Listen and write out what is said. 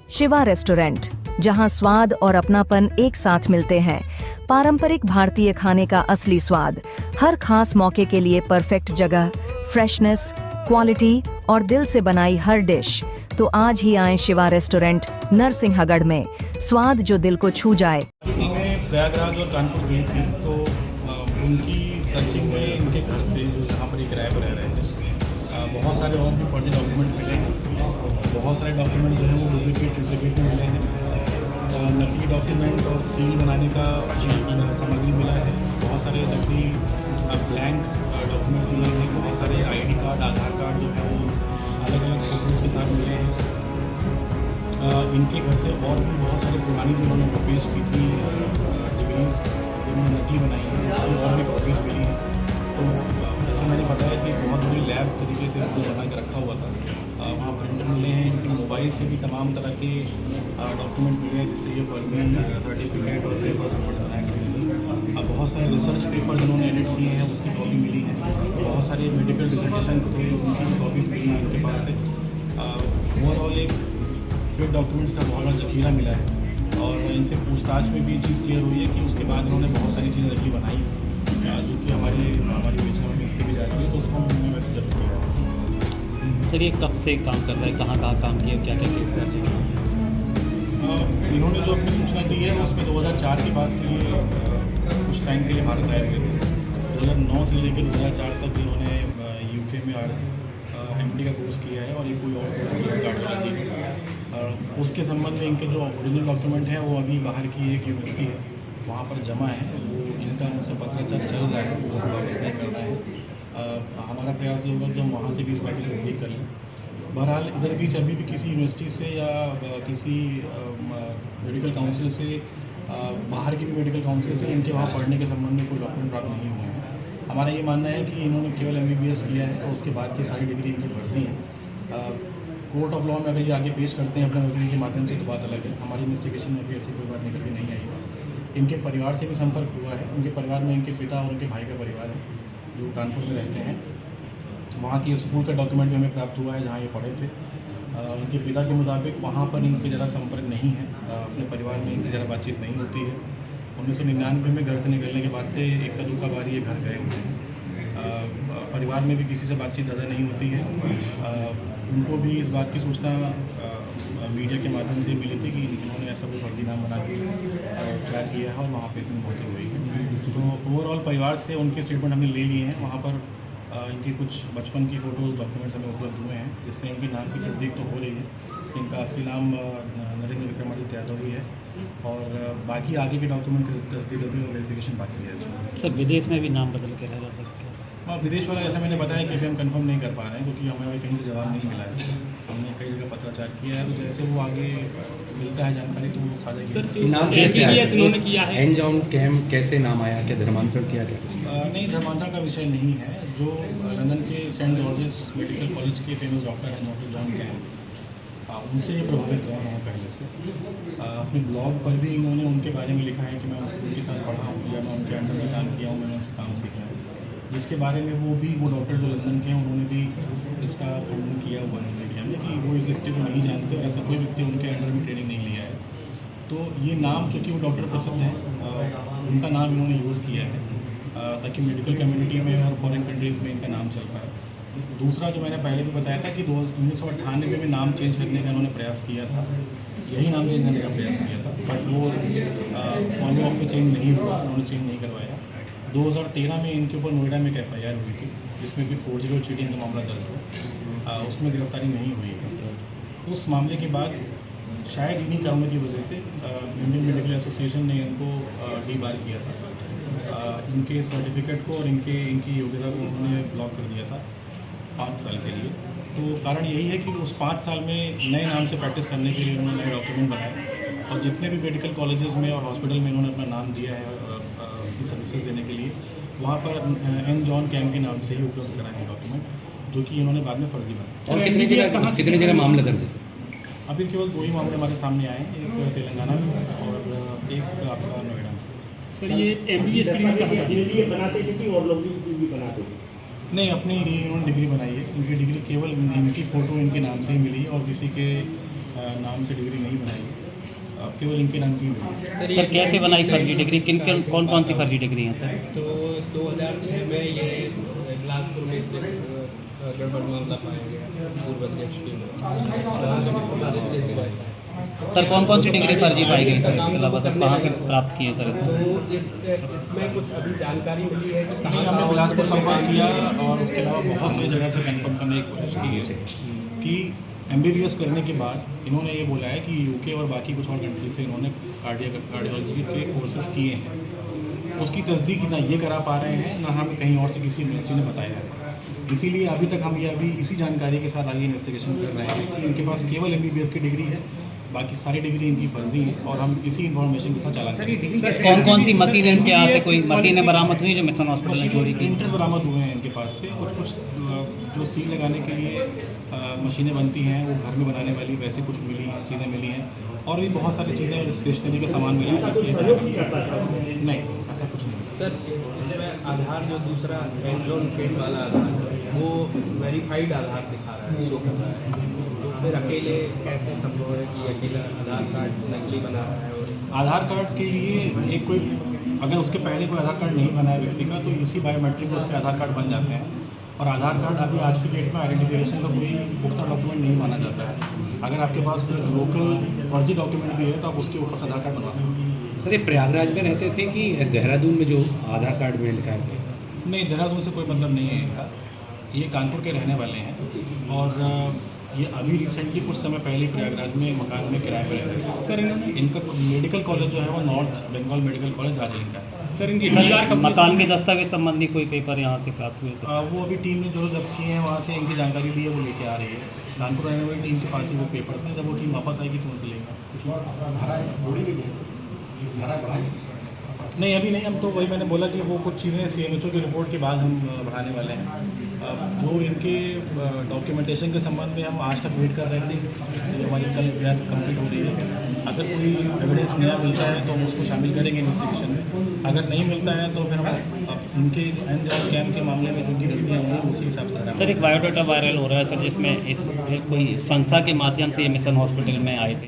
Shiva restaurant, जहां स्वाद और अपनापन एक साथ मिलते हैं। पारंपरिक भारतीय खाने का असली स्वाद, हर खास मौके के लिए परफेक्ट जगह, फ्रेशनेस, क्वालिटी और दिल से बनाई हर डिश। तो आज ही आएं शिवा रेस्टोरेंट, नरसिंहगढ़ में। स्वाद जो दिल को छू जाए। मैं प्रयागराज और कानपुर गई थी, तो उनकी सर्चिंग में इनके घर से, जो जहाँ पर ये किराए पर रह रहे थे, बहुत सारे और भी फर्जी डॉक्यूमेंट मिले हैं। बहुत सारे डॉक्यूमेंट जो हैं वो डुप्लीकेट में मिले हैं। नकली डॉक्यूमेंट और सील बनाने का सामग्री मिला है। बहुत सारे नकली ब्लैंक डॉक्यूमेंट मिले हैं। बहुत सारे ID कार्ड, आधार कार्ड जो है वो अलग अलग फोटोज़ के साथ मिले हैं। इनके घर से और भी बहुत सारी पुरानी जो उन्होंने कॉपीज़ की थी डिग्रीज़, जो उन्होंने नकली बनाई है, उसकी और भी कॉपीज़ मिली हैं। तो जैसे मैंने बताया कि बहुत बड़ी लैब तरीके से उनको बना के रखा हुआ था। वहाँ प्रिंटर मिले हैं। इनके मोबाइल से भी तमाम तरह के डॉक्यूमेंट मिले हैं, जिससे ये फर्जी सर्टिफिकेट और पेपर्स बनाया करते थे। बहुत सारे रिसर्च पेपर जिन्होंने एडिट किए हैं उसकी कॉपी मिली है। बहुत सारे मेडिकल डिसर्टेशन थे, उनकी कॉपीज़ मिली हैं इनके पास से। ओवरऑल एक फिर डॉक्यूमेंट्स का बहुत बड़ा जखीरा मिला है। और इनसे पूछताछ में भी ये चीज़ क्लियर हुई है कि उसके बाद इन्होंने बहुत सारी चीज़ें नकली बनाई, जो कि हमारी योजना में मिलती भी जा रही है, तो उसको हमने वैसे जरूर किया। सर, ये कब से काम कर रहा है, कहाँ कहाँ काम किया, क्या क्या केस कर रहे हैं? इन्होंने जो अपनी सूचना दी है उसमें 2004 के बाद से ये कुछ टाइम के लिए भारत आए हुए थे। 2009 से लेकर 2004 तक इन्होंने UK में MD का कोर्स किया है, और ये कोई और कोर्स किया है कार्डियोलॉजी। उसके संबंध में इनके जो ओरिजिनल डॉक्यूमेंट हैं वो अभी बाहर की एक यूनिवर्सिटी है वहाँ पर जमा है। वो इनका उनसे पत्राचार चल रहा है, वो वापस नहीं करना है। हमारा प्रयास ये होगा कि हम वहाँ से भी इस बात की तस्दीक कर लें। बहरहाल इधर बीच अभी भी किसी यूनिवर्सिटी से या किसी मेडिकल काउंसिल से, बाहर की भी मेडिकल काउंसिल से इनके वहाँ पढ़ने के संबंध में कोई डॉक्यूमेंट प्राप्त नहीं हुए हैं। हमारा ये मानना है कि इन्होंने केवल MBBS किया है और उसके बाद की सारी डिग्री इनकी फर्जी है। कोर्ट ऑफ लॉ में अगर ये आगे पेश करते हैं अपने वकील के माध्यम से तो बात अलग है। हमारी इन्वेस्टिगेशन में भी ऐसी कोई बात निकल के नहीं आई। इनके परिवार से भी संपर्क हुआ है। उनके परिवार में इनके पिता और उनके भाई का परिवार है जो कानपुर में रहते हैं। वहाँ की स्कूल का डॉक्यूमेंट भी हमें प्राप्त हुआ है जहाँ ये पढ़े थे। उनके पिता के मुताबिक वहाँ पर इनके ज़रा संपर्क नहीं है, अपने परिवार में इनकी ज़रा बातचीत नहीं होती है। 1999 में घर से निकलने के बाद से एक दूसरा बार ये घर गए हुए हैं। परिवार में भी किसी से बातचीत ज़्यादा नहीं होती है। उनको भी इस बात की सूचना मीडिया के माध्यम से मिली थी कि इन्होंने ऐसा कोई फर्जी नाम बना के ट्रैक किया है और वहाँ पे इतनी मौतें हुई है। तो ओवरऑल परिवार से उनके स्टेटमेंट हमने ले लिए हैं। वहाँ पर इनकी कुछ बचपन की फ़ोटोज़ डॉक्यूमेंट्स हमें उपलब्ध हुए हैं, जिससे इनके नाम की तस्दीक तो हो रही है। इनका असली नाम नरेंद्र विक्रमादित्य यादव ही है, और बाकी आगे के डॉक्यूमेंट की तस्दीक अभी और वेरिफिकेशन बाकी है। सर, विदेश में भी नाम बदल के रह रहा है? हाँ, विदेश वाला जैसा मैंने बताया कि अभी हम कंफर्म नहीं कर पा रहे हैं, क्योंकि हमें अभी कहीं से जवाब नहीं मिला है। हमने कई जगह पत्राचार किया है, तो जैसे वो आगे मिलता है जानकारी तो वो साझा सर, नाम कैसे आया? एन जॉन कैम्प कैसे नाम आया? क्या धर्मांतरण किया क्या? नहीं, धर्मांतरण का विषय नहीं है। जो लंदन के सेंट जॉर्जेस मेडिकल कॉलेज के फेमस डॉक्टर हैं डॉक्टर जॉन कैम्प, उनसे ये प्रभावित हुआ हूँ पहले से। अपने ब्लॉग पर भी इन्होंने उनके बारे में लिखा है कि मैं उनके साथ पढ़ा हूँ या मैं उनके अंडर में काम किया हूँ, मैंने उनसे काम सीखा है, जिसके बारे में वो डॉक्टर जो लंदन के हैं उन्होंने भी इसका खंडन किया हुआ है मीडिया में कि वो इस व्यक्ति को नहीं जानते और ऐसा कोई व्यक्ति उनके अंडर में ट्रेनिंग नहीं लिया है। तो ये नाम, चूँकि वो डॉक्टर प्रसिद्ध हैं, उनका नाम इन्होंने यूज़ किया है ताकि मेडिकल कम्युनिटी में और फॉरेन कंट्रीज़ में इनका नाम चल पाए। दूसरा, जो मैंने पहले भी बताया था कि 1998 में नाम चेंज करने का उन्होंने प्रयास किया था, यही नाम चेंज करने का प्रयास किया था, बट वो फॉलो अप में चेंज नहीं हुआ, उन्होंने चेंज नहीं करवाया। 2013 में इनके ऊपर नोएडा में एक FIR हुई थी, जिसमें कि फोर्जरी और चीटिंग का मामला दर्ज हुआ। उसमें गिरफ्तारी नहीं हुई है। उस मामले के बाद शायद इन्हीं कारणों की वजह से इंडियन मेडिकल एसोसिएशन ने इनको डीबार किया था। इनके सर्टिफिकेट को और इनकी योग्यता को उन्होंने ब्लॉक कर दिया था 5 साल के लिए। तो कारण यही है कि उस 5 साल में नए नाम से प्रैक्टिस करने के लिए उन्होंने नए डॉक्यूमेंट बनाए, और जितने भी मेडिकल कॉलेजेस में और हॉस्पिटल में इन्होंने अपना नाम दिया है उसकी सर्विसेज देने के लिए, वहाँ पर एन जॉन कैम्प के नाम से ही उपलब्ध कराए हैं डॉक्यूमेंट, जो कि इन्होंने बाद में फर्जी बनाए। और कितनी जगह मामला दर्ज है? अभी केवल 2 ही मामले हमारे सामने आए हैं, एक तेलंगाना में और एक आपका नोएडा में। सर, ये MBBS की डिग्री कहाँ से बनाते थे कि और लोग भी बनाते थे? नहीं, अपनी इन्होंने डिग्री बनाई है। इनकी डिग्री केवल इनकी फ़ोटो इनके नाम से ही मिली है और किसी के नाम से डिग्री नहीं बनाई, केवल इनके नाम की मिली। सर कैसे बनाई फर्जी डिग्री, किन कौन कौन सी फर्जी डिग्री हैं सर? तो 2006 में ये बिलासपुर में इसने गड़बड़ मामला पाया गया पूर्व अध्यक्ष की सर कौन कौन सी डिग्री फर्जी पाई गई सर? इसके अलावा सर कहाँ से प्राप्त किए सर? तो इसमें कुछ अभी जानकारी मिली है कि नहीं, हमने बिलासपुर संपर्क किया और उसके अलावा बहुत सारी जगह से कंफर्म करने की कोशिश की है कि MBBS करने के बाद इन्होंने ये बोला है कि UK और बाकी कुछ और कंट्री से इन्होंने कार्डियोलॉजी के कोर्सेज किए हैं। उसकी तस्दीक ना ये करा पा रहे हैं, ना हमें कहीं और से किसी यूनिवर्सिटी ने बताया है। इसीलिए अभी तक हम ये अभी इसी जानकारी के साथ आगे इन्वेस्टिगेशन कर रहे हैं कि इनके पास केवल MBBS की डिग्री है, बाकी सारी डिग्री इनकी फर्जी है और हम इसी इन्फॉर्मेशन के साथ चला करेंगे। कौन कौन सी मशीनें इनके यहाँ से कोई मशीनें बरामद हुई जो मिशन हॉस्पिटल ने चोरी की? प्रिंटर्स बरामद हुए हैं इनके पास से, कुछ जो सील लगाने के लिए मशीनें बनती हैं वो घर में बनाने वाली वैसे कुछ मिली हैं, चीज़ें मिली हैं और भी बहुत सारी चीज़ें स्टेशनरी का सामान मिला है जिससे नहीं ऐसा कुछ नहीं। सर इसमें आधार जो दूसरा एंड्रॉन पेड वाला आधार वो वेरीफाइड आधार दिखा रहा है, शो कर रहा है, तो फिर अकेले कैसे संभव है कि अकेला आधार कार्ड नकली बना रहा है? और आधार कार्ड के लिए एक कोई अगर उसके पहले कोई आधार कार्ड नहीं बना है व्यक्ति का तो इसी बायोमेट्रिक उस पर आधार कार्ड बन जाते हैं और आधार कार्ड अभी आज की डेट में आइडेंटिफिकेशन का कोई पुख्ता डॉक्यूमेंट नहीं माना जाता है। अगर आपके पास कोई लोकल फर्जी डॉक्यूमेंट भी है तो आप उसके ऊपर से आधार कार्ड बनवा सकते हैं। सर ये प्रयागराज में रहते थे कि देहरादून में जो आधार कार्ड में लिखा है? नहीं, देहरादून से कोई मतलब नहीं है इनका, ये कानपुर के रहने वाले हैं और ये अभी रिसेंटली कुछ समय पहले प्रयागराज में मकान में किराए पर रहते थे। सर इनका मेडिकल कॉलेज जो है वो North Bengal medical college Darjeeling का है। सर इनकी मकान के दस्तावेज संबंधी कोई पेपर यहाँ से प्राप्त हुए थे? वो अभी टीम ने जो जब्त किए हैं वहाँ से इनकी जानकारी ली है, वो लेके आ रही है। कानपुर रहने वाली टीम के पास ही वो पेपर्स हैं, जब वो टीम वापस आएगी तो उनसे लेगा। नहीं अभी नहीं, हम तो वही मैंने बोला कि वो कुछ चीज़ें CMHO की रिपोर्ट के बाद हम बढ़ाने वाले हैं। जो इनके डॉक्यूमेंटेशन के संबंध में हम आज तक वेट कर रहे थे, जो हमारी कल कंप्लीट हो रही है। अगर कोई एविडेंस नया मिलता है तो हम उसको शामिल करेंगे इन्वेस्टिगेशन में, अगर नहीं मिलता है तो फिर हम उनके एंड स्कैम के मामले में जिनकी गलतियाँ होंगी उसी हिसाब से। सर एक बायोडाटा वायरल हो रहा है सर जिसमें इस कोई संस्था के माध्यम से ये मिशन हॉस्पिटल में आए थे।